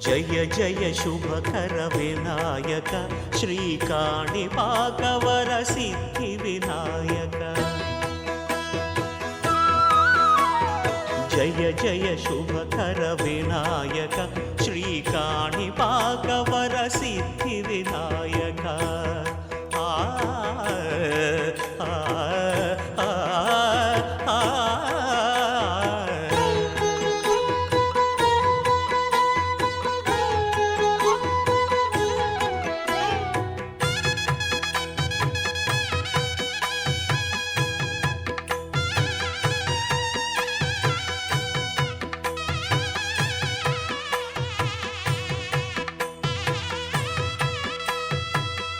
జయ జయ శుభకర వినాయక శ్రీకాణిపాకవర సిద్ధి వినాయక జయ జయ శుభకర వినాయక శ్రీకాణిపాకవర సిద్ధి వినాయక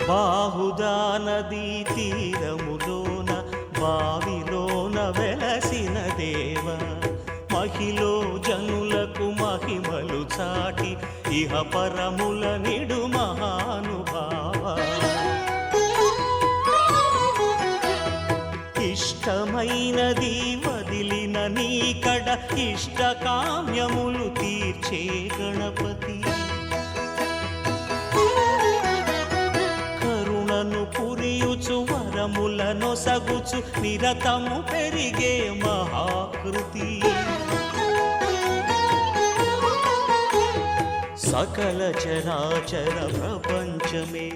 బాహుదా నదీ తీరములోన బావిలోన వెలసిన దేవ మహిలో జనులకు మహిమలు చాటి ఇహ పరముల నిడు మహానుభావ ఇష్టమైనది వదిలిన నీకడ ఇష్టకామ్యములు తీర్చే గణపతి పురియుచు వరములను సగుచు నిరతము పెరిగే మహాకృతి సకల చరాచర ప్రపంచమే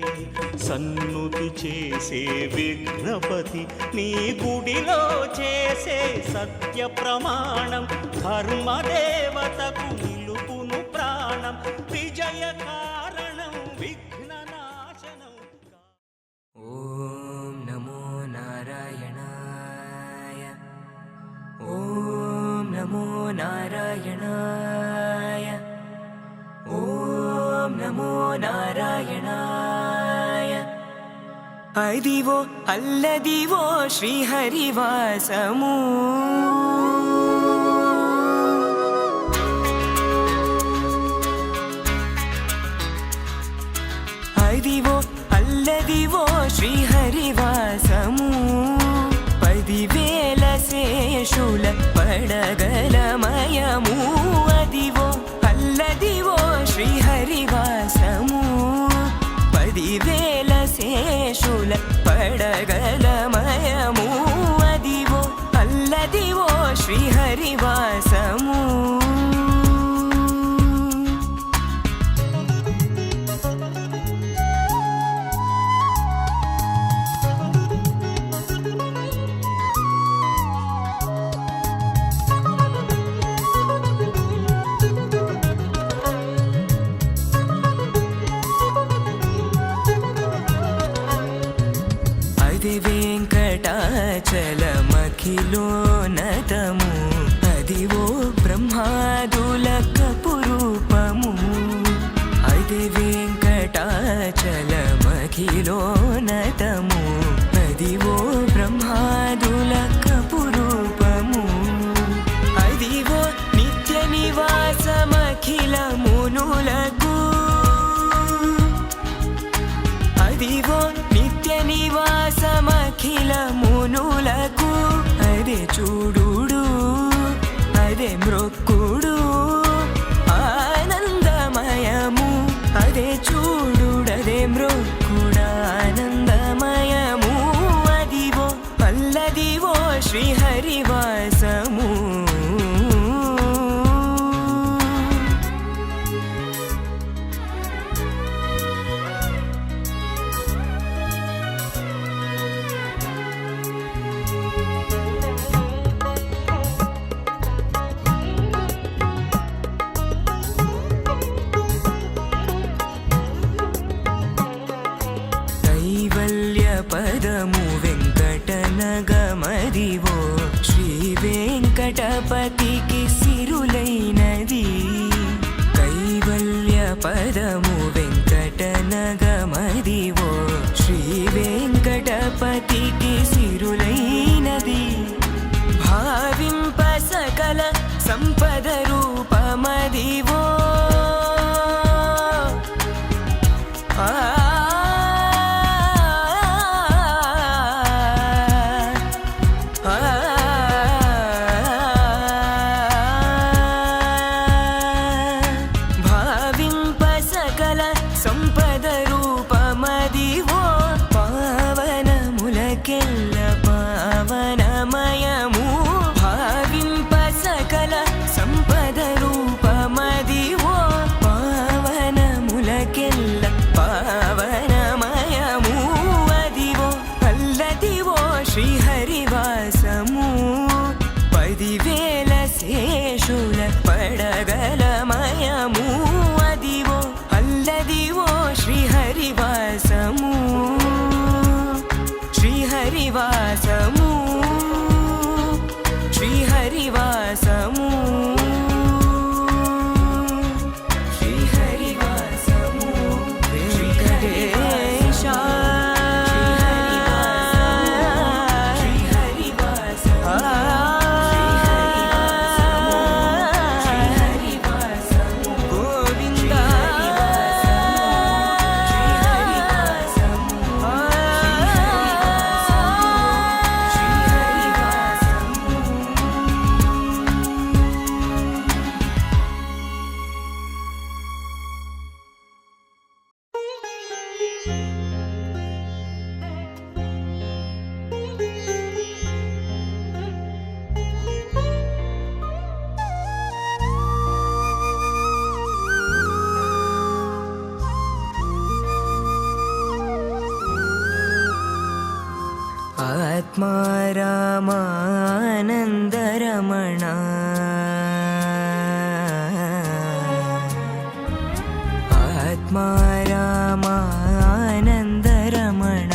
సన్నుతి చేసే విఘ్నపతి నీ గుడిలో చేసే సత్య ప్రమాణం ధర్మదేవతకు నిలుపును ప్రాణం విజయ కారణం విఘ్ననాశనం. ఓం నమో నారాయణాయ ఓం నమో నారాయణాయ ఓం నమో నారాయణాయ. అదివో అల్లదివో శ్రీహరివాసము అదివో అల్లదివో శ్రీహరివాసము 10,000 శేషుల పడగలమయము అదివో అల్లదివో శ్రీహరివాసము 10,000 శేషుల పడగలమయము అదివో అల్లదివో శ్రీహరివాసము. వెంకటాచలమఖిలోన్నతము అదివో బ్రహ్మాదులకపురూపము అది వెంకటాచలమఖిలోన్నతము అదివో బ్రహ్మాదులకపురూపము అదివో నిత్య నివాసమఖిల మునులకు అదివో నిత్య నివాసమఖిల మునులకు అదే చూడుడు అదే మ్రొక్కుడు ఆనందమయము అదే చూడుడదే మ్రొక్కుడు ఆనందమయము అదివో అల్లదివో శ్రీహరివాసము. పదము వెంకటనగమదివో శ్రీ వెంకటపతికి సిరులైనది కైవల్య పదము వెంకటనగమదివో శ్రీ వెంకటపతికి సిరులైనది భావింప సకల సంపద రూపమదివో భావింప శ్రీహరివాసము శ్రీహరివాసము వెంకటేశ ఆత్మారామానందరమణ ఆత్మారామానందరమణ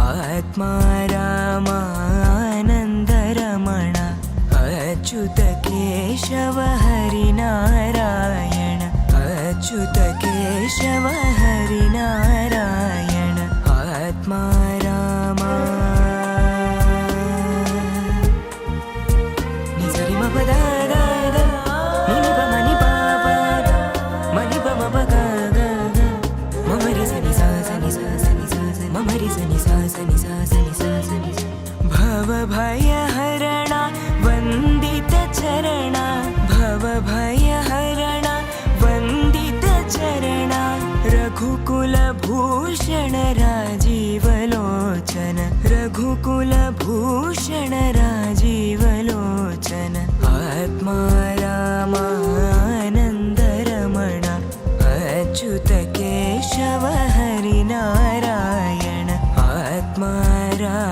ఆత్మారామానందరమణ అచ్యుత కేశవ హరినారాయణ అచ్యుత కేశవ హరినారాయణ ఆత్మారామా भवभयहरण वन्दितचरण भवभयहरण वन्दितचरण रघुकुलभूषण राजीवलोचन रघुकुलभूषण राजीवलोचन आत्मारामानन्दरमण अच्युत केशव हरिनारायण आत्मारामा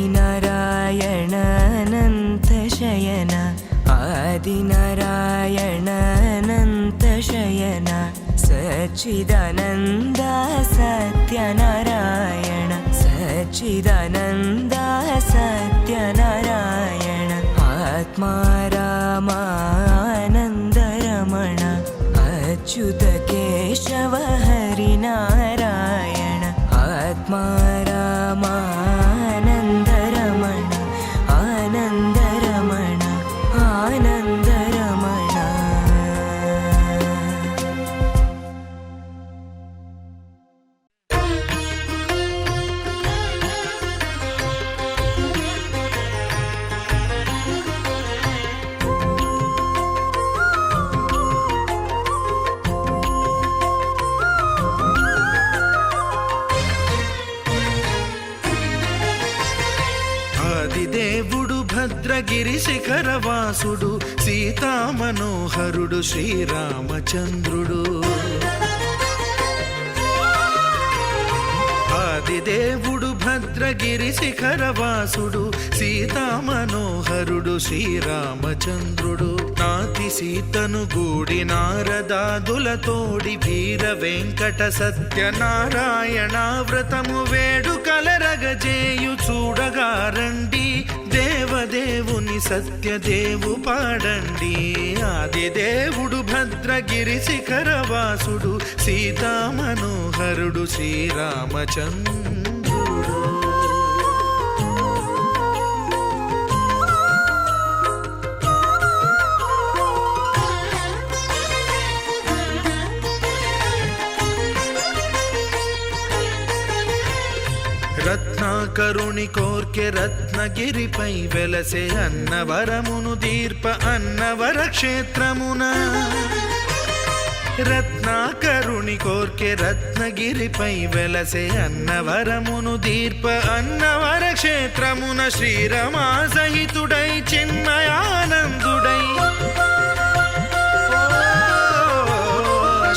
आदिनारायण अनंत शयन आदिनारायण अनंत शयन सच्चिदानन्द सत्यनारायण सच्चिदानन्द सत्यनारायण आत्मारामानन्दरमण अच्युत केशव हरिनारायण आत्मारामानन्दरमण आनन्दरमण आनन्दरमण ఆదిదేవుడు భద్రగిరి శిఖరవాసుడు సీతామనోహరుడు శ్రీరామచంద్రుడు ఆదిదేవుడు భద్రగిరి శిఖరవాసుడు సీతామనోహరుడు శ్రీరామచంద్రుడు నాతి సీతను గూడి నారదాదులతోడి వీర వెంకట సత్యనారాయణ వ్రతము వేడుకలరగజేయు చూడగా రండి దేవదేవుని సత్యదేవు పాడండి ఆదిదేవుడు భద్రగిరి శిఖరవాసుడు సీతామనోహరుడు శ్రీరామచంద్రుడు రత్నాకరుని కోర్కె రత్నగిరిపై వెలసే అన్నవరమును దీర్ప అన్నవర క్షేత్రమున రత్నాకరుని కోర్కె రత్నగిరిపై వెలసే అన్నవరమును దీర్ప అన్నవర క్షేత్రమున శ్రీరమా సహితుడై చిన్మయానందుడై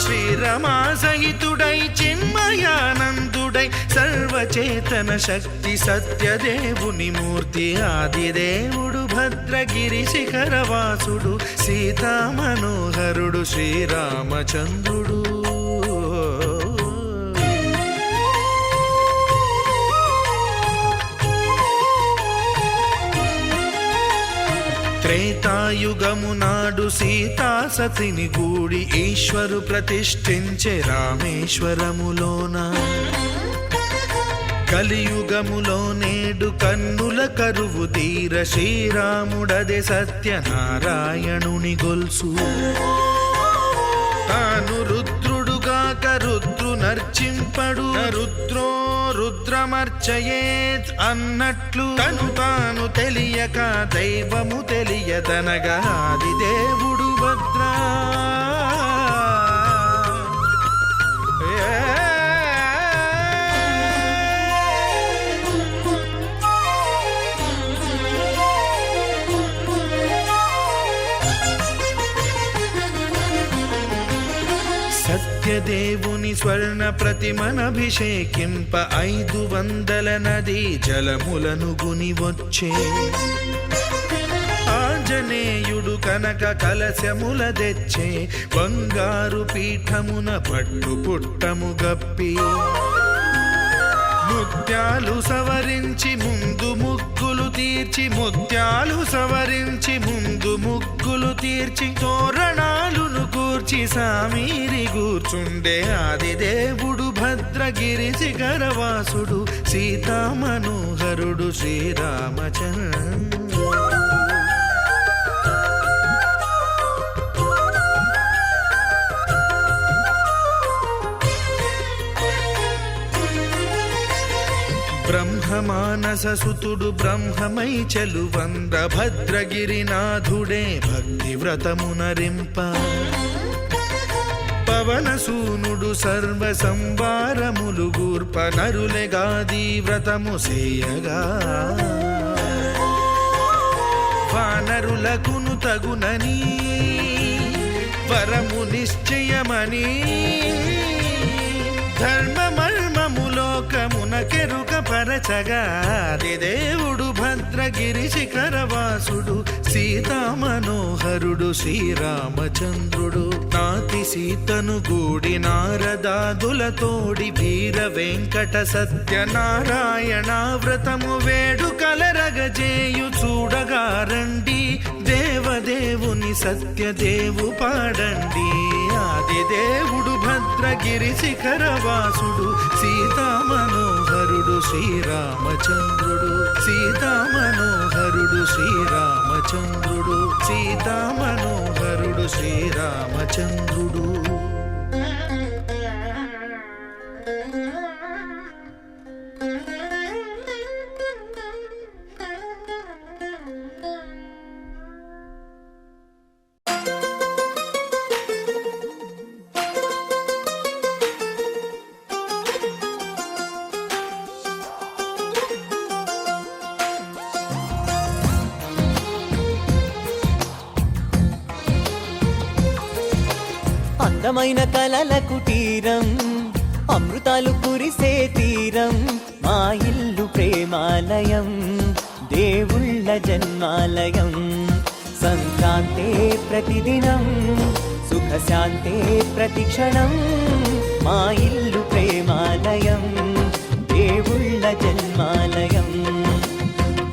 శ్రీరమా సహితుడై చిన్మయానందుడై సర్వచేతన శక్తి సత్యదేవుని మూర్తి ఆదిదేవుడు భద్రగిరి శిఖరవాసుడు సీతా మనోహరుడు శ్రీరామచంద్రుడు. త్రేతాయుగము నాడు సీతా సతిని గూడి ఈశ్వరు ప్రతిష్ఠించే రామేశ్వరములోన కలియుగములో నేడు కన్నుల కరువు తీర శ్రీరాముడదే సత్యనారాయణుని గొల్సు తాను రుద్రుడుగాక రుద్రు నర్చింపడు రుద్రో రుద్రమర్చయేత్ అన్నట్లు తను తాను తెలియక దైవము తెలియదనగా ఆదిదేవుడు భద్రా సత్యదేవుని స్వర్ణ ప్రతిమనభిషేకింప 500 నదీ జలములను గుని వచ్చే ఆంజనేయుడు కనక కలశముల తెచ్చే బంగారు పీఠమున పట్టు పుట్టము గప్పి ముత్యాలు సవరించి ముందు ముగ్గులు తీర్చి ముత్యాలు సవరించి ముందు ముగ్గులు తీర్చి తోరణాలును కూర్చి సామీరి కూర్చుండే ఆదిదేవుడు భద్రగిరి శిఖరవాసుడు సీతా మనోహరుడు శ్రీరామచంద్రుడు. బ్రహ్మమానస సుతుడు బ్రహ్మమై చెలువంద భద్రగిరినాథుడే భక్తి వ్రతమునరింప పవనసూనుడు సర్వ సంవారములు గూర్ప నరులెగాది వ్రతము సేయగా వానరులకును తగునని వరము నిశ్చయమని ధర్మమర్మములోకమున కెరుక పరచగా దేవుడు భద్రగిరి శిఖరవాసుడు సీతా మనోహరుడు శ్రీరామచంద్రుడు. నాతి సీతను గూడి నారదాదులతోడి వీర వెంకట సత్యనారాయణ వ్రతము వేడుకలరగజేయు చూడగా రండి దేవదేవుని సత్యదేవు పాడండి. ఆదిదేవుడు భద్రగిరి శిఖరవాసుడు సీతా మనోహరుడు శ్రీరామచంద్రుడు సీతా మనోహరుడు శ్రీరామచంద్రుడు సీతా మనోహరుడు శ్రీరామచంద్రుడు. అందమైన కలల కుటీరం అమృతాలు కురిసే తీరం మా ఇల్లు ప్రేమాలయం దేవుళ్ళ జన్మాలయం సంక్రాంతే ప్రతిదినం సుఖశాంతే ప్రతిక్షణం మా ఇల్లు ప్రేమాలయం దేవుళ్ళ జన్మాలయం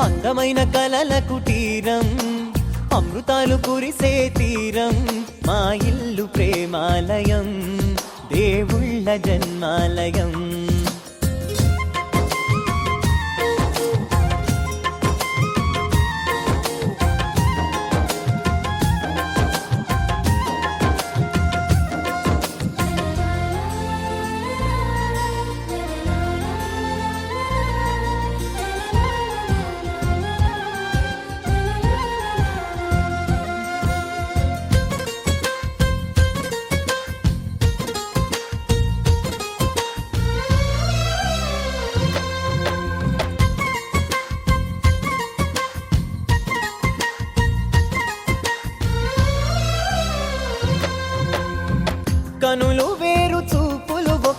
అందమైన కలల కుటీరం అమృతాలు కురిసే తీరం మా ఇల్లు ప్రేమాలయం దేవుళ్ళ జన్మాలయం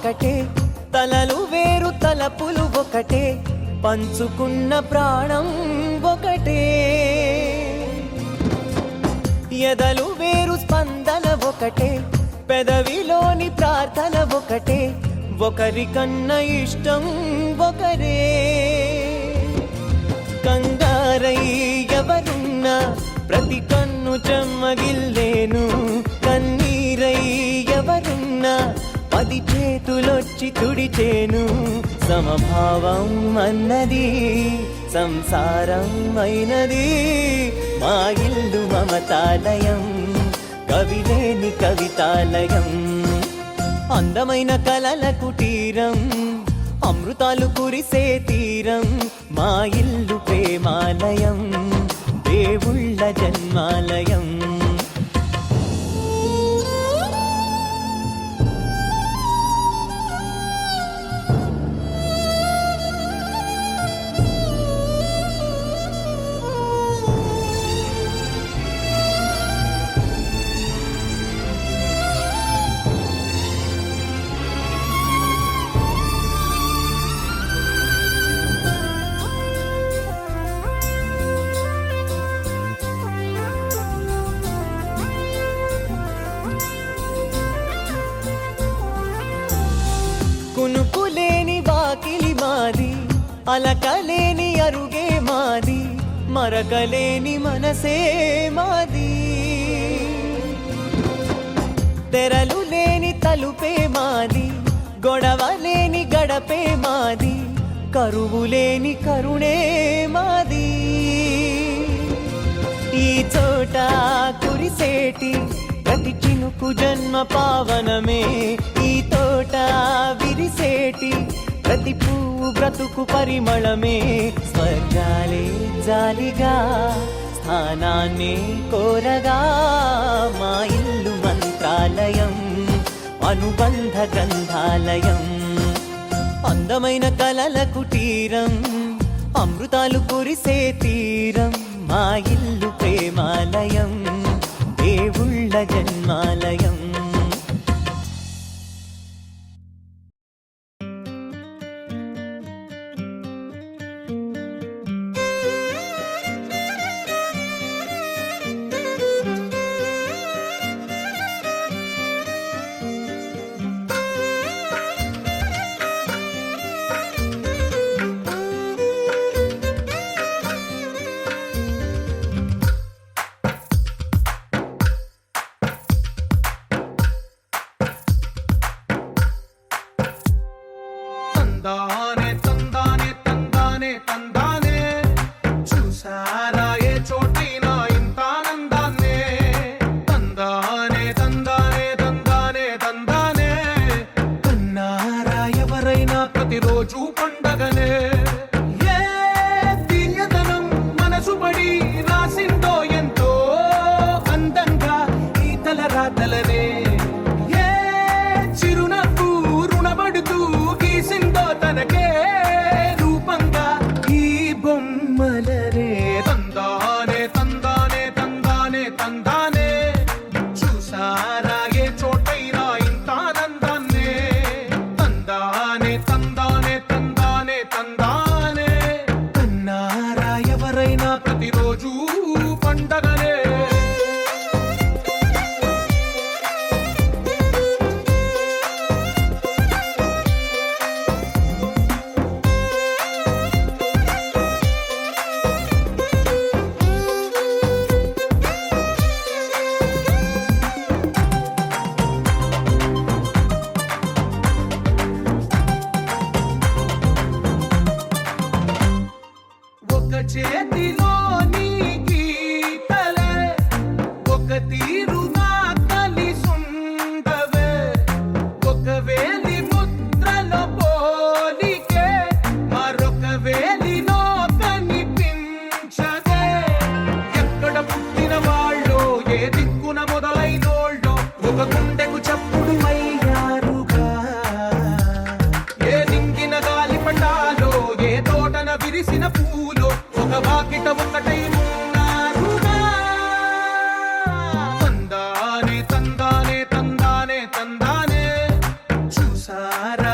ఒకటే తలలు వేరు తలపులు ఒకటే పంచుకున్న ప్రాణం ఒకటే ఎదలు వేరు స్పందన ఒకటే పెదవిలోని ప్రార్థన ఒకటే ఒకరికన్నా ఇష్టం ఒకరే కంగారై ఎవరున్నా ప్రతి కన్ను చెమ్మగిల్లేను కన్నీరై ఎవరున్నా 10 చేతులొచ్చి తుడిచేను సమభావం అన్నది సంసారం అయినది మా ఇల్లు మమతాలయం కవిలేని కవితాలయం అందమైన కలల కుటీరం అమృతాలు కురిసే తీరం మా ఇల్లు ప్రేమాలయం దేవుళ్ళ జన్మాలయం కునుకులేని వాకిలి మాది అలకలేని అరుగే మాది మరకలేని మనసే మాది తెరలు లేని తలుపే మాది గొడవ లేని గడపే మాది కరువు లేని కరుణే మాది ఈ చోట కురిసేటి ప్రతి చినుకు జన్మ పావనమే ఈ తోట విరిసేటి ప్రతి పువ్వు బ్రతుకు పరిమళమే స్వర్గాలే జాలిగా స్థానాన్ని కోరగా మా ఇల్లు మంత్రాలయం అనుబంధ గ్రంథాలయం అందమైన కలల కుటీరం అమృతాలు కురిసే తీరం మా ఇల్లు ప్రేమాలయం దేవుళ్ళ జన్మాలయం తందానే తందానే తందానే తందానే చూసారా ఏ చోటైనా ఇంత ఆనందాన్నే తందానే తందానే తందానే తందానే కన్నారా ఎవరైనా ప్రతిరోజు పండగనే ఏ తీయదనం మనసు పడి రాసిందో ఎంతో అందంగా ఈ తలరాతలనే ఏ చిరునవ్వు రుణపడుతూ గీసిందో తనకే రూపంగా ఈ బొమ్మలనే తందానే తందానే తందానే తందానే చూసారా ఏ చోటైనా ఇంత ఆనందాన్నే తందానే తందానే తందానే తందానే కన్నారా ఎవరైనా ప్రతిరోజు పండగనే ఒక చేతిలోని గీతలే ఒక తీరుగా కలిసుండవే ఒక వేలి ముద్రలో పోలికే మరొక వేలిలో కనిపించదే ఎక్కడ పుట్టిన వాళ్ళో ఏ దిక్కున మొదలైనోళ్ళో ఒక గుండెకు చప్పుడు అయ్యారుగా ఏ దింగిన గాలి పటాలో ఏ తోటన విరిసిన పూలో ఒక వాకిట ఒకటై ఉన్నారుగా తందానే తందానే తందానే తందానే చూసారా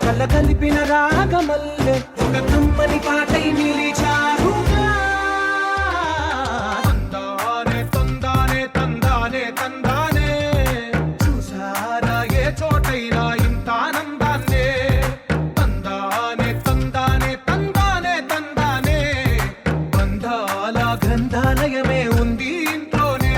కల కలిపిన రాగమల్లె ఒక కమ్మని పాటై నిలిచారుగా. తందానే తందానే తందానే తందానే చూసారా ఏ చోటైనా ఇంత ఆనందాన్నే. తందానే తందానే తందానే తందానే బంధాల గ్రంథాలయమే ఉంది ఇంట్లోనే.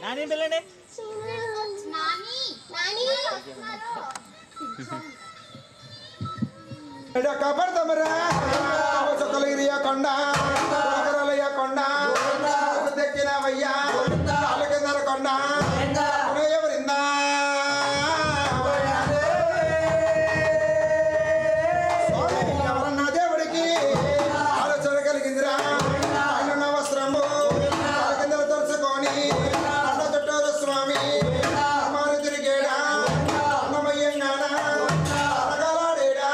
నాని పిల్లండి కాపాడతామరా కలిగిరియ కొండ కొండ దక్కినవయ్యా కిందర కొండ ఎవరిందా ఎవరన్నా దేవుడికి ఆలోచన కలిగిందిరా ఆయన వస్త్రము కింద తలుచుకొని అన్న చుట్టూరు స్వామి మారు తిరిగేడా అన్నమయ్యంగానా అరగలాడేడా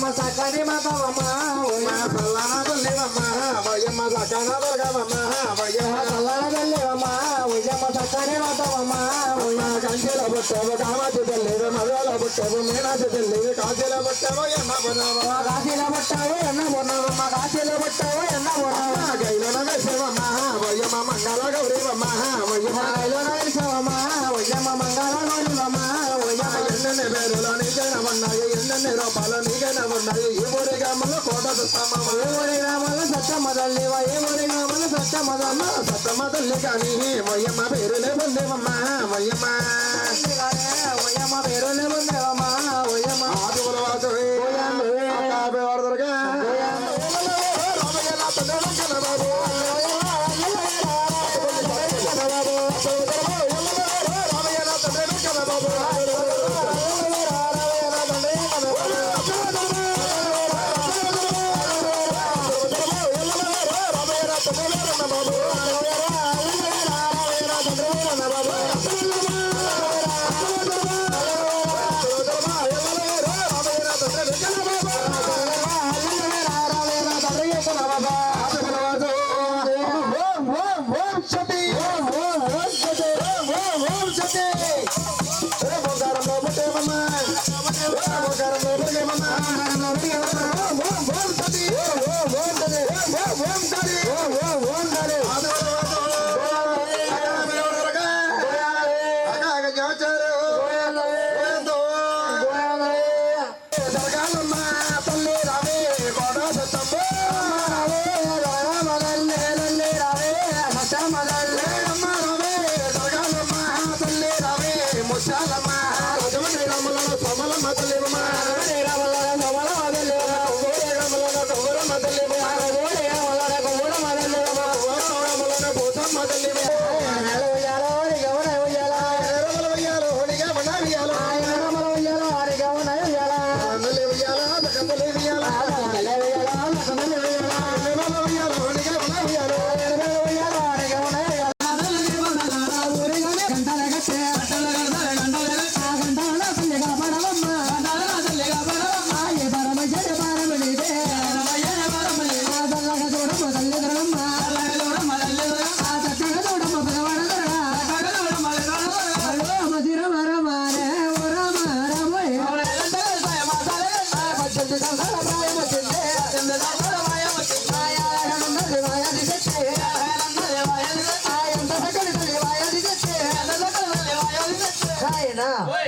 ఓయమ్మ సకాని మాతవమ్మ ఓయమ్మ పల్లాన తల్లివమ్మ ఓయమ్మ సకాన దుర్గవమ్మ ఓయమ్మ పల్లాన తల్లివమ్మ ఓయమ్మ సకాని మాతవమ్మ ఓయమ్మ కంచెల బుట్టవ కామాచి తల్లివి మగల బుట్టవ మీనాచి తల్లివి కాశీల బుట్టవ ఎన్న బున్నవ కాశీల బుట్టవ ఎన్న బున్నవమ్మ కాశీల బుట్టవ ఎన్న బున్నవ గైలోన వేసవమ్మ ఓయమ్మ మంగళ గౌరీవమ్మ ఓయమ్మ గైలోన వేసవమ్మ ఓయమ్మ మంగళ గౌరీవమ్మ ఓయమ్మ ఎన్నెన్ని పేరులో నీకైనా ఉన్నాయి ఎన్నెన్ని రూపాలు నీకైనా ఉన్నాయి ఈ ఊరి గ్రామంలో కోట దుస్తమ్మ ఏ ఊరి గ్రామంలో సత్యమ్మ తల్లివ ఏ ఊరి గ్రామంలో సత్యమ్మ తల్లి సత్యమ్మ తల్లి కానీ ఓయమ్మ పేరులే పొందేవమ్మ ఓయమ్మ ఓయమ్మ పేరులే పొందేవమ్మ ఓయమ్మ ఆదివుల వాసవి వాడదరగా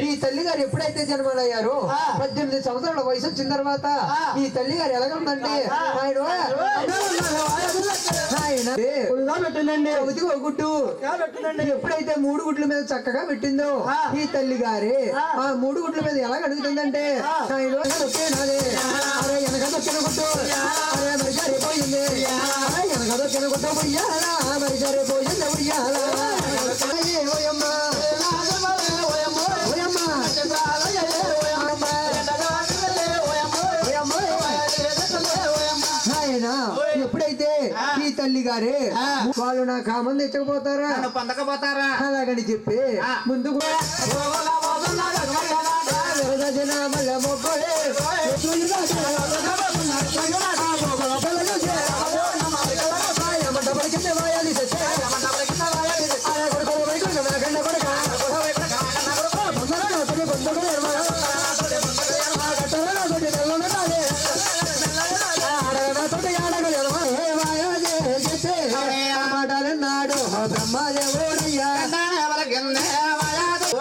ఈ తల్లి గారు ఎప్పుడైతే జన్మలయ్యారో 18 సంవత్సరాల వయసు వచ్చిన తర్వాత ఈ తల్లి గారు ఎలాగుందంటే గుడ్డు ఎప్పుడైతే 3 గుడ్ల మీద చక్కగా పెట్టిందో ఈ తల్లి గారి ఆ 3 గుడ్ల మీద ఎలా అడుగుతుందంటే అరే వెనక దొక్కిన గుడ్డు అరే మరి సరిపోయింది వెనక దొక్కిన గుడ్డు ఉయ్యాలా మరి సరిపోయింది ఉయ్యాలా ఎప్పుడైతే ఈ తల్లి గారే వాళ్ళు నా కామం తెచ్చకపోతారా పొందకపోతారా అలాగని చెప్పి ముందుకు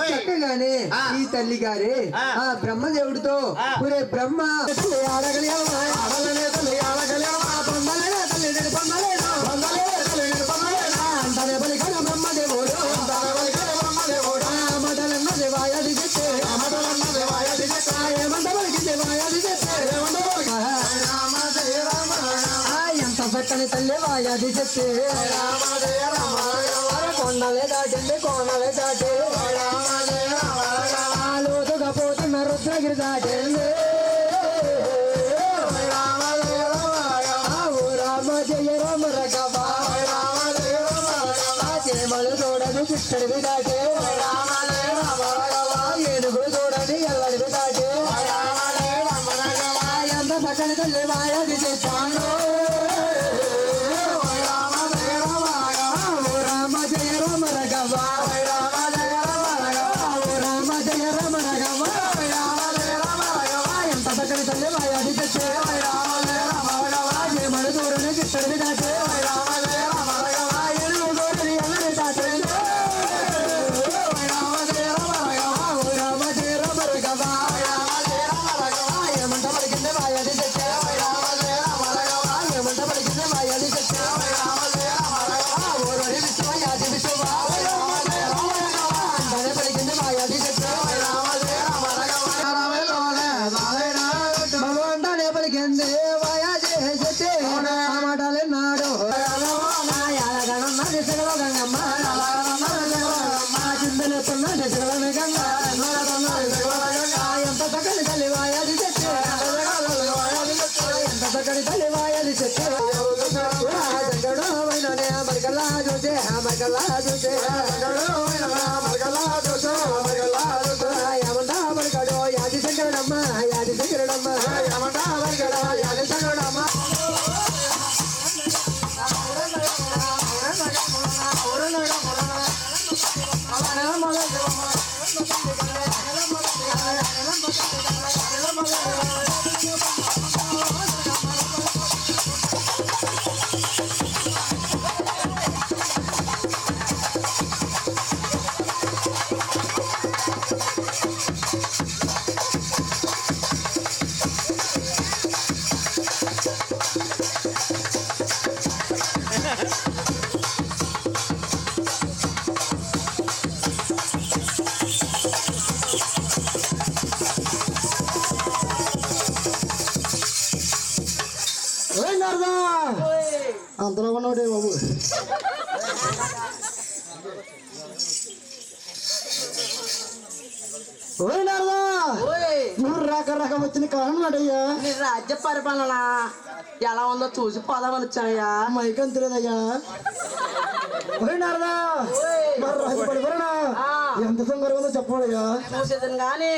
చక్కగానే ఈ తల్లి గారే ఆ బ్రహ్మదేవుడితో ఒరే బ్రహ్మ ఆడగలిగావా ఆడలనే తల్లి ఆడగలిగావా పొందలేనా తల్లి నేను పొందలేనా అంతనే పలికన బ్రహ్మదేవుడు మటలన్న దేవాయది చెట్టే ఏమంట పలికి దేవాయది చెట్టే ఎంత చక్కని తల్లి వాయాది చెట్టే కొండలే దాటింది కోనలే దాటి లోతుగా పోతున్న రుద్రగిరి దాటింది రామ జయ రామ రఘవ చేమలు చూడని చిట్టడివి దాటి ఏనుగులు చూడని ఎల్లడివి దాటి ఎంత సకల తల్లి మాయాది చేస్తాను రామ జయ రామ రఘవ రామ జయ రామ రఘవ ఎంత సకల తల్లి మాయాది చేస్తే మన దూరని చిత్తడి దాటే ఎరువు దూరని ఎవరి దాటే రామ జయ రామ రఘవ ఏమంట పలికింది మాయాది చేస్తే ఏమంట పలికింది మాయాది చేస్తే ఓరడి విశ్వయాది విశ్వ అంటనే పలికింది మాయాది చేస్తే భగవంతనే పలికింది మాయాది చేస్తే ఆ మాటలు నాడు గంగమ్మ చింతలెత్తున్న గంగ ఎంత చక్కని తల్లి మాయాది చేస్తే ఎంత చక్కని తల్లి మాయాది చేస్తే మరికల్లా చూసే మరికల్లా చూసే ఏమంటా మరికాడు యాది శంకరుడమ్మ యాది శంకరుడమ్మ ఏమంటా మరికాడు యాది శంకరుడమ్మ అంతలో ఉన్నాడే బాబు నువ్వు రాక రాక వచ్చిన కారణం అడయ్యా నీ రాజ్య పరిపాలన ఎలా ఉందో చూసి పోదామని వచ్చానయ్యా. మైకం తెలియదయ్యా ఎంత సంగతి ఉందో చెప్పాడయ్యా చూసేదని గాని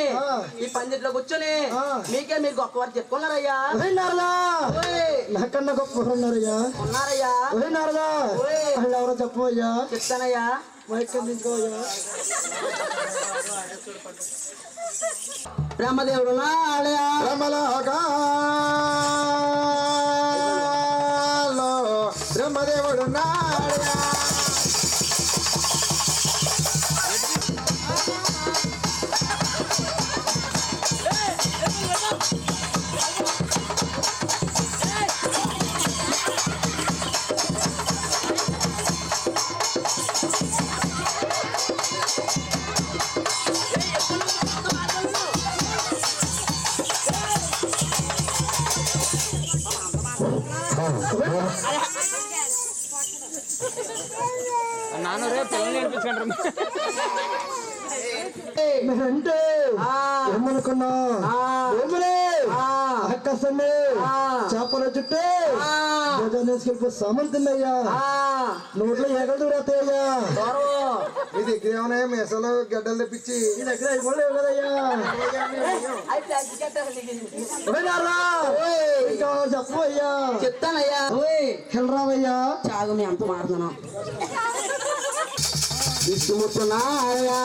ఈ పందిట్లో కూర్చొని మీకే మీరు గొప్పవారు చెప్పుకున్నారయ్యా. నాకన్నా గొప్ప ఉన్నారయ్యా ఉన్నారయ్యా వాళ్ళు ఎవరో చెప్పవయ్యా చెప్తానయ్యా. మైకం తీసుకోవయ్యా బ్రహ్మదేవుడు నాడయా బ్రహ్మదేవుడు నాడయా నాన్న రేపు పిల్లలు నేర్పించుకుంటారు. అంటే ఏమనుకున్నా అక్కసండి చేపల చుట్టూ వేసుకెళ్ళిపో సామంతున్నయ్యా నోట్లో ఎగలు దూరేస్తాయ్యా మీ దగ్గర ఏమన్నా మెసలు గడ్డలు తెప్పించి మీ దగ్గర అయిపోలేవు కదయ్యా ఇంకా చెప్పయ్యా చెప్తానయ్యా. వెళ్ళరావయ్యా చాలు మీ అంత మారుతున్నాం. విష్ణుమూర్తున్నాయా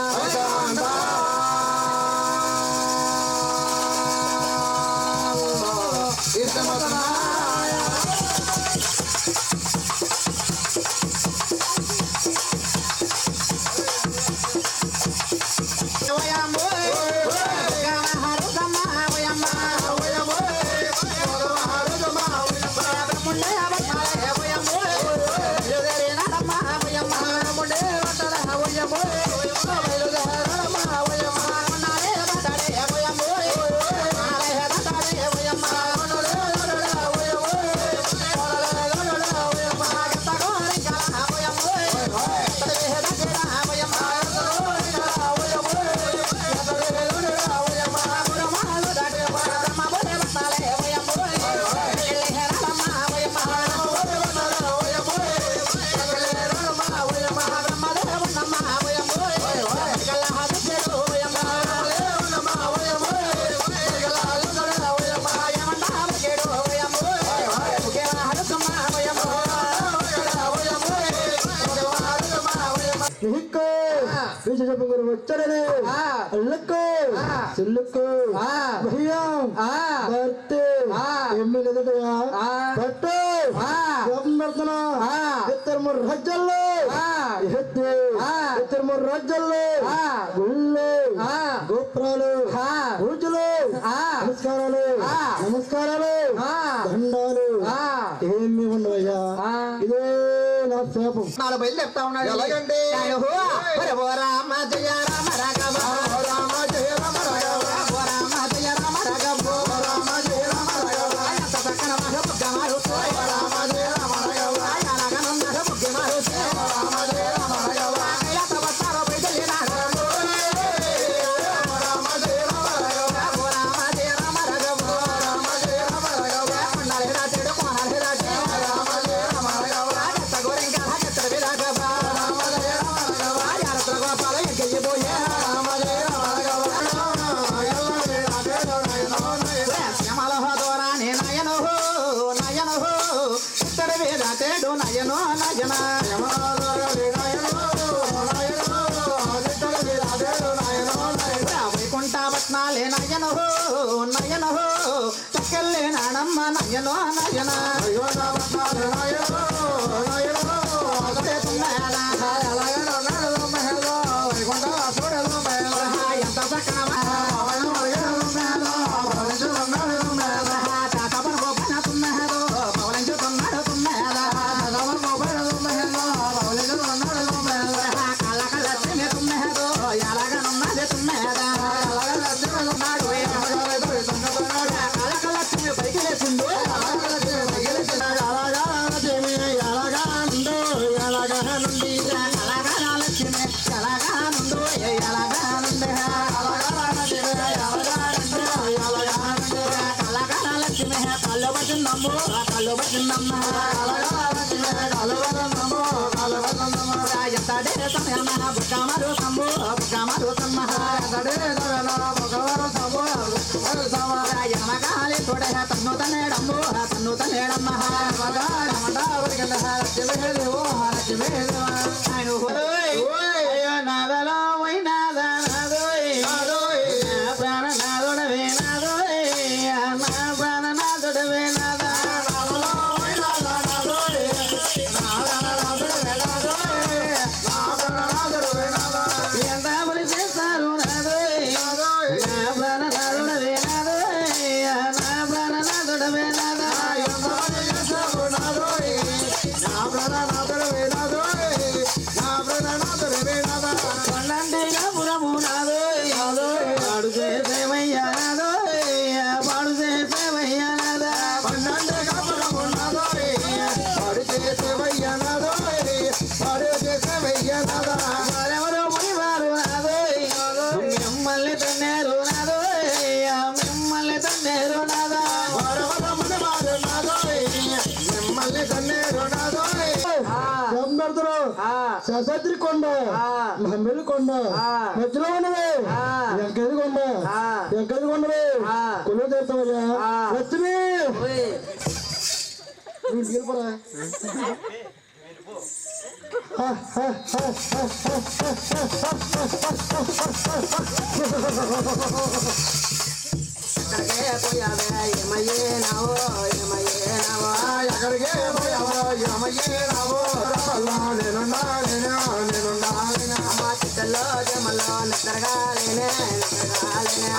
చెప్పుకొని వచ్చాడని అల్లకు చెల్లుకు భయం భర్తే ఎమ్మె కదటయా పట్టు పెడుతున్నా ఇద్దరు మూడు రాజ్యాల్లో ఇద్దరు మూడు రాజ్యాల్లో గుళ్ళు గోపురాలు పూజలు నమస్కారాలు నమస్కారాలు దండాలు ఏమి ఉండవయ్యా ఇదే నా శాపం బయలుదేరుతా ఉన్నాడు ఎలాగండి రామ జయ రామ రాఘవ రామ జయ రామ రాఘవ రామ జయ రామ రాఘవ రామ జయ రామ రాఘవ సకన మహ బుగ్గ మారుతో రామ జయ రామ రాఘవ రాగనందర బుగ్గ మారుతో రామ జయ రామ రాఘవ కైలాస వస్తారో బయలుదేరాడు రామ జయ రామ రాఘవ రామ జయ రామ రాఘవ రామ జయ రామ రాఘవ కొండలే రాజేడు కోనలే రాజే రామ జయ రామ రాఘవ రాజత్త గోరింక రాజత్త రాఘవ రామ జయ రామ రాఘవ రాజత్త గోపాల ఎక్కయ్యబోయే రామ జయ రామ రాఘవ శ్యామల హోదోరా నే నయనో నయనో ఇతర వేదాతేడు నయనో నయన వైకుంఠ పట్నాలే నయనో నయనో చక్కల్లే నానమ్మ నయనో నయన ఎంత చక్కన శశాద్రి కొండ మహమ్మెల్లి కొండ మధ్యలో ఉన్నది ఎంకది కొండ ఎంకది కొండవే కొలువు తీర్థమయ్యా లక్ష్మి తీసుకురా ఎక్కడికే పోయావో ఏమయ్యే రావో నేనున్నా చెట్టలో జమలో నిద్రగాలేనే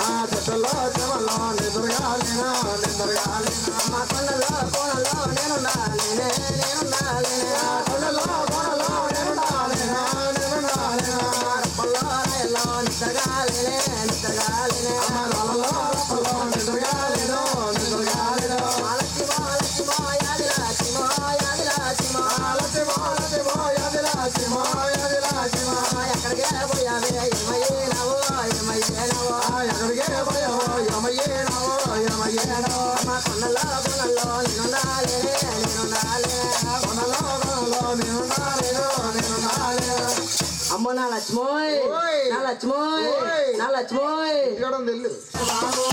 ఆ చెట్టలో చెమలో నిద్రగాలేనా మా కొండలో కోనలో నేనున్నాలేనే కొండలో కోనలో నేనున్నాలేనా రప్పల్లో రాయల్లో నిద్రగాలేనే అమరాలలో నిద్రగాలేను ఎక్కడికే పోయావే ఏమయ్యేనావో ఎక్కడికే పోయావో ఏమయ్యేనావో మా కొండలో నేనున్నాలే కొండలో నేనున్నాలేను అమ్మో నా లక్ష్మోయ్ నా లక్ష్మోయ్ ఇక్కడ తెల్లు బాబు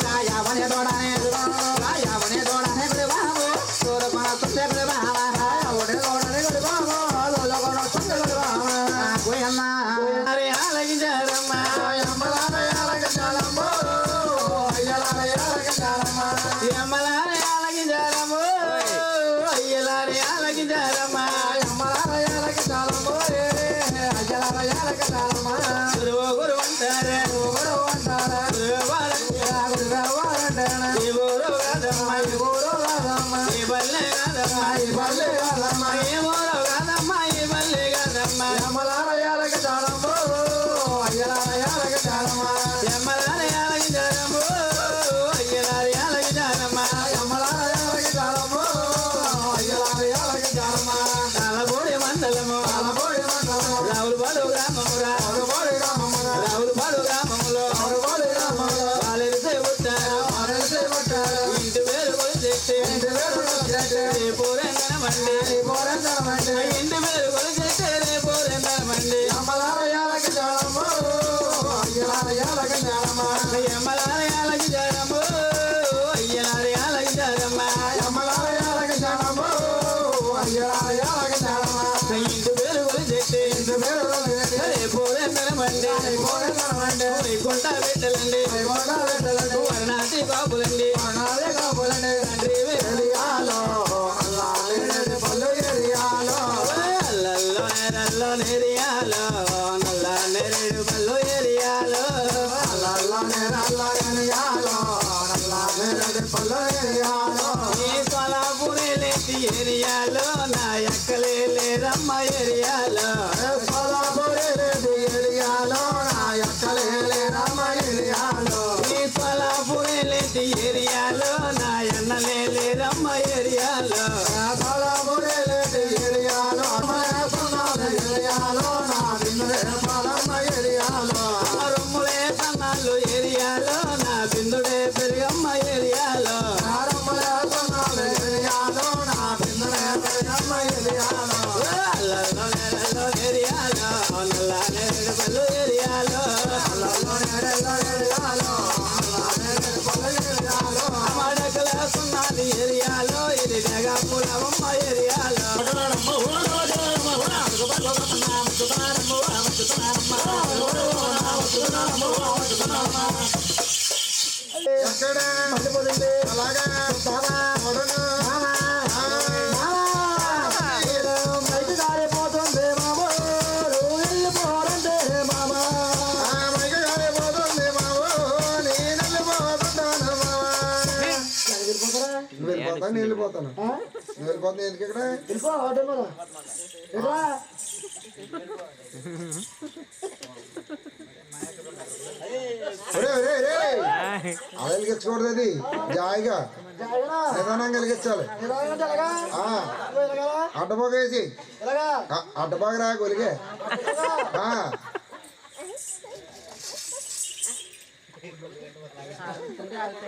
రాయవనే తోడనే రాయవనే తోడనే గుడి బాబు తోర కొన తుండే గుడి బాబా రాయవనే తోడనే గుడి బాబు లోల కొన తుండే గుడి బాబా కోయమ్మ అరే ఆలగించారమ్మ అమ్మలారే ఆలగించారమ్మ అయ్యలారే ఆలగించారమ్మ అమ్మలారే ఆలగించారమ్మ అయ్యలారే ఆలగించారమ్మ అమ్మలారే ఆలగించారమ్మ అయ్యలారే ఆలగించారమ్మ గురు అంటారే గురు అంటారా గురు కాదమ్మ ఈ బల్లే కాదమ్మ ఈ బల్లే కాదమ్మ ఏ మోరో కాదమ్మ ఈ బల్లే కాదమ్మ అమ్మలారయాలకి చాలమ్మ అయ్యలారయాలకి చాలమ్మ అమ్మలారయాలకి చాలమ్మ అయ్యలారయాలకి చాలమ్మ అమ్మలారయాలకి చాలమ్మ అయ్యలారయాలకి చాలమ్మ తలబోడి మండలము తలబోడి మండలము రావులపాడు గ్రామము రావులపాడు గ్రామము రావులపాడు గ్రామములో రావులపాడు గ్రామంలో వాళ్ళెలిసే పుట్టారు వాళ్ళెలిసే పుట్టారు ఇంటి పేరు కొలిచెట్టు ఇంటి పేరు కొలిచెట్టు రేపోరెందనమండి రేపోరెందనమండి ఇంటి పేరు కొలిచెట్టు రేపోరెందనమండి అమ్మలారయాలకి చాలమ్మ అయ్యలారయాలకి చాలమ్మ అమ్మలారయాలకి చాలమ్మ అయ్యలారయాలకి చాలమ్మ అమ్మలారయాలకి చాలమ్మ అయ్యలారయాలకి చాలమ్మ ఇంటి పేరు కొలిచెట్టు ఇంటి పేరు కొలిచెట్టు రేపోరెందనమండి రేపోరెందనమండి కొంట పెట్టలండి కొంట పెట్టలండి వర్ణాతి కాపులండి వర్ణాతి కాపులండి తండ్రి వెలియాలో అల్లాలేడు పల్లు ఎరియాలో అల్లల్లో నెరల్లో నెరియాలో నల్ల నెరేడు పల్లు ఎరియాలో అల్లల్లో నెరల్లో ఎరియాలో నల్ల నెరేడు పల్లు ఎరియాలో ఈ సోలాపురి లేటి ఏరియాలో నా ఎక్కలే లేరమ్మ ఏరియాలో సోలాపురి లేటి ఏరియాలో నా ఎక్కలే లేరమ్మ ఏరియాలో ఈ సోలాపురి లేటి ఏరియాలో నా ఎన్నలే లేరమ్మ ఏరియాలో సోలాపురి లేటి ఏరియాలో ఏరియాలో నా బిందుడే పాలమ్మ ఏరియాలో రొమ్ములే సన్నాలు ఏరియాలో నా బిందుడే పెరుగమ్మ ఏరియాలో రొమ్ములే సన్నాలు ఏరియాలో నా బిందుడే పెరుగమ్మ ఏరియాలో అల్లల్లో నెరల్లో ఏరియాలో నల్ల నెరడు పల్లు ఏరియాలో అల్లల్లో నెరల్లో ఏరియాలో నల్ల నెరడు పల్లు ఏరియాలో మడకల సున్నాది ఏరియాలో ఇది జగా పులవమ్మ ఏరియాలో వెళ్ళిపోతాను వెళ్ళిపోతాను ఎందుకు ఇక్కడ అలా వెలిగించకూడదు అది జాయిగా నిదానంగా వెలిగించాలి అడ్డబాగా వేసి అడ్డబాగా రా కొలిగే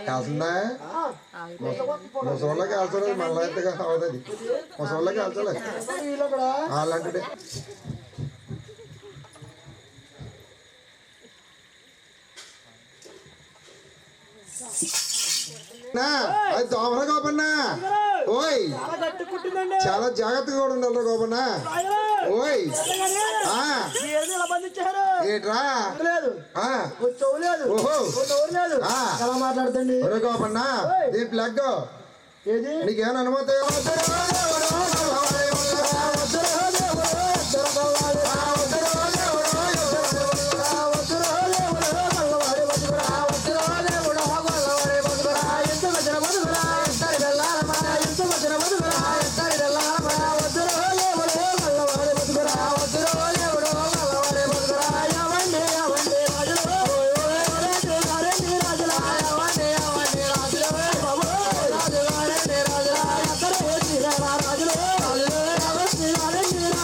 కాల్సిందా ముసోళ్ళకి కాల్చలేదు మళ్ళీ అయితే అవుతుంది ముసోళ్ళకి కాల్చలేదు అలాంటి అది దోమల గోపన్న ఓయ్ చాలా జాగ్రత్తగా కూడా ఉండాలి గోపన్న ఓయ్ ఏట్రా ఓహో మాట్లాడుతండి గోపన్న దీని ప్లగ్ నీకేమైనా అనుమతి రాజులు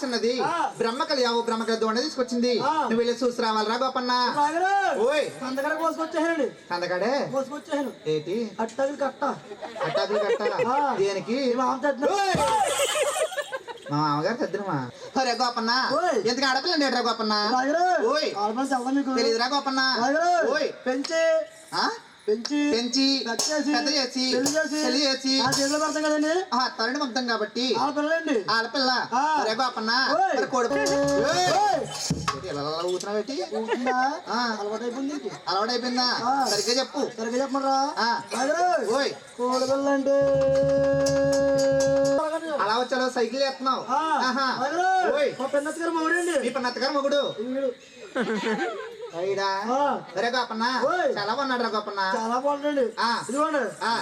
చిన్నది బ్రహ్మకలియావు బ్రహ్మకలి దోణ తీసుకొచ్చింది నువ్వు వెళ్ళి చూసి రావాలరా గోపన్న ఓయ్ అందగడ కోసుకొచ్చేసానండి కందకాడే కోసుకొచ్చేసాను ఏంటి అట్టగలు కట్ట అట్టాకులు కట్టాలా దేనికి ఓయ్ మా మామగారు తెద్దరుమా అరే గోపన్న ఎందుకు ఆడపిల్లండి ఏట్రా గోపన్న ఓయ్ తెలియదురా గోపన్న ఓయ్ పెంచి ఆ? పెంచి పెంచి కట్టేసి, పెద్ద చేసి పెళ్లి చేసి, పెళ్లి చేసి ఆ చేతిలో పెడతాం కదండి తరుణి పంపుతాం కాబట్టి ఆ పిల్లండి ఆడపిల్ల ఆ. అరే గోపన్న ఓయ్. మరి కోడి ఇలా ఊతున్నా పెట్టి ఆ. అలవాటు అయిపోయింది నీకు. అలవాటు అయిపోయిందా ఆ. సరిగ్గా చెప్పు సరిగ్గా చెప్పమరా ఆ. ఓయ్ కోడి పిల్లంటే అలా వచ్చాలో సైకిల్ చేస్తున్నావు ఆహా. ఓయ్ మా పెన్నత్త గారు మౌడండి మీ పన్నత్తగారు మొగుడు అయిడా ఆ. అరే గోపన్న ఓయ్. చాలా బాగున్నాడు రా గోపన్న చాలా బాగుందండి ఆ. ఇదిగోండి ఆ.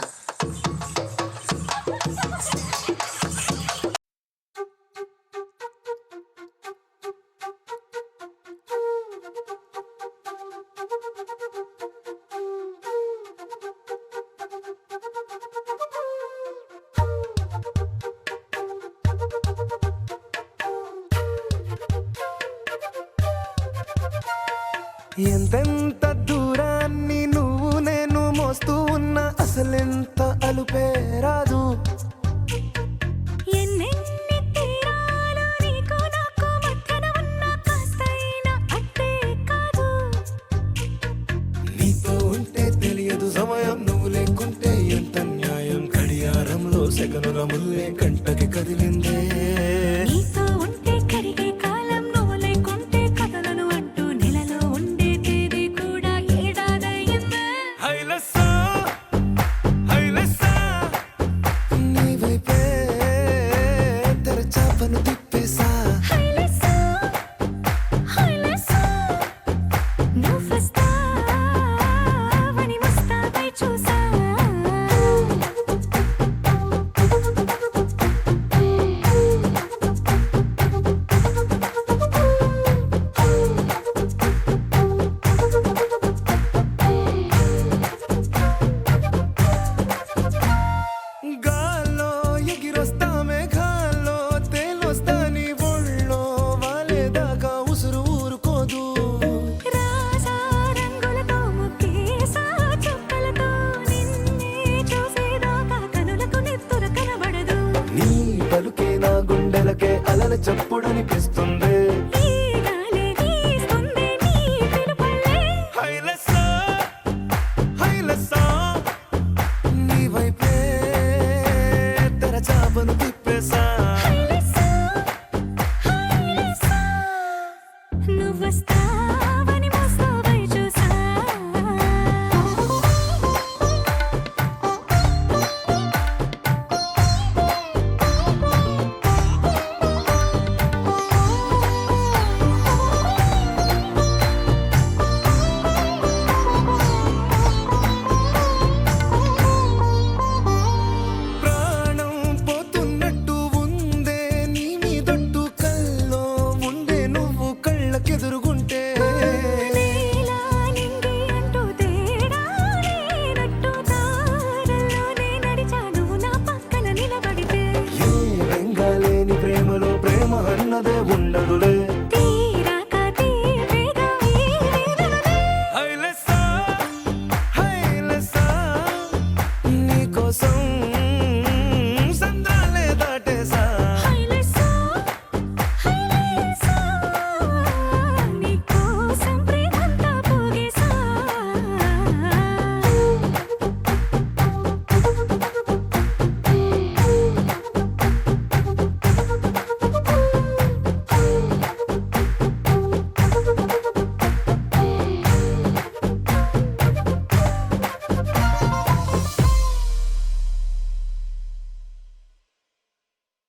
ఎంతెంత దూరాన్ని నువ్వు నేను మోస్తూ ఉన్నా అసలెంత అలుపే రాదు ఎన్నెన్ని తీరాలు నీకు నాకు మధ్యన ఉన్న కాస్తైనా అట్టే కాదు నీతో ఉంటే తెలియదు సమయం నువ్వు లేకుంటే ఎంత న్యాయం గడియారంలో సెకనుల ముల్లే కంటకి కదిలిందే